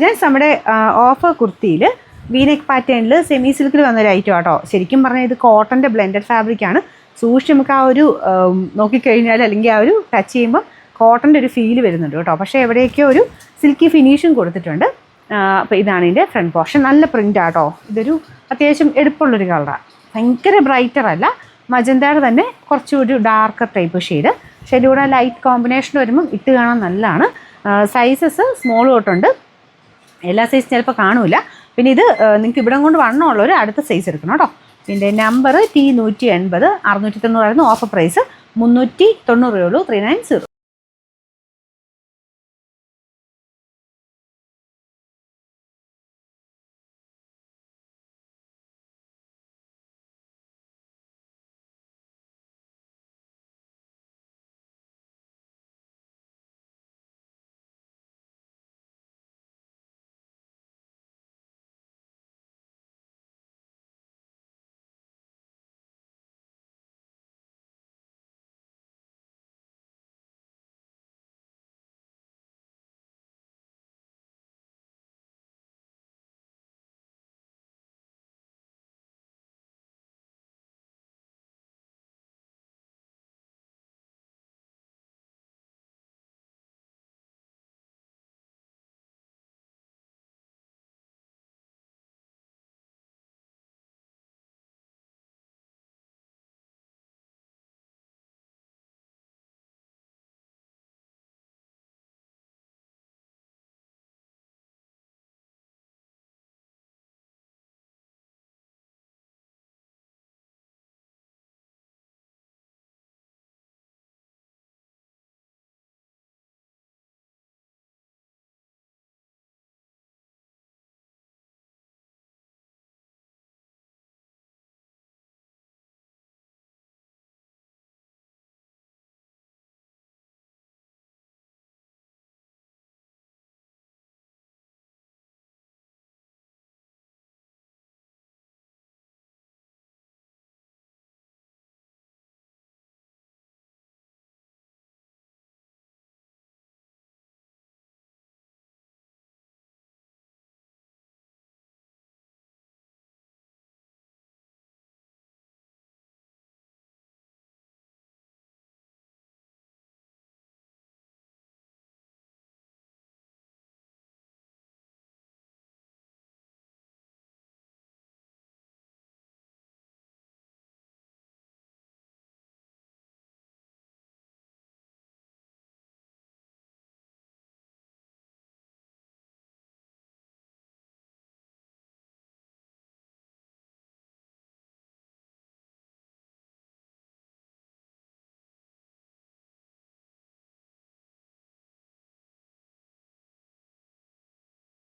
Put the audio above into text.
Just നമ്മുടെ offer കുർത്തിയിൽ V-neck പാറ്റേണിൽ semi സിൽക്കിൽ വന്നൊരു ഐറ്റം ആട്ടോ. ശരിക്കും പറഞ്ഞാൽ ഇത് കോട്ടൻ്റെ ബ്ലെൻഡഡ് ഫാബ്രിക്കാണ്. സൂക്ഷിച്ച് നമുക്ക് ആ ഒരു നോക്കിക്കഴിഞ്ഞാൽ അല്ലെങ്കിൽ ആ ഒരു ടച്ച് ചെയ്യുമ്പോൾ കോട്ടൻ്റെ ഒരു ഫീല് വരുന്നുണ്ട് കേട്ടോ. പക്ഷേ എവിടെയൊക്കെയോ ഒരു സിൽക്കി ഫിനിഷും കൊടുത്തിട്ടുണ്ട്. അപ്പോൾ ഇതാണ് ഇതിൻ്റെ ഫ്രണ്ട് പോർഷൻ. നല്ല പ്രിൻ്റ് ആട്ടോ. ഇതൊരു അത്യാവശ്യം എടുപ്പുള്ളൊരു കളറാണ്. ഭയങ്കര ബ്രൈറ്റർ അല്ല, മജന്തയുടെ തന്നെ കുറച്ചുകൂടി ഡാർക്കർ ടൈപ്പ് ഷെയ്ഡ്. പക്ഷേ ഇതിലൂടെ ലൈറ്റ് കോമ്പിനേഷൻ വരുമ്പം ഇട്ട് കാണാൻ നല്ലതാണ്. സൈസസ് സ്മോൾ തൊട്ടുണ്ട്, എല്ലാ സൈസും ചിലപ്പോൾ കാണൂല. പിന്നെ ഇത് നിങ്ങൾക്ക് ഇവിടെ കൊണ്ട് വണ്ണമുള്ളവർ അടുത്ത സൈസ് എടുക്കണം കേട്ടോ. പിന്നെ നമ്പർ T180 690 ഓഫർ പ്രൈസ് 390 390.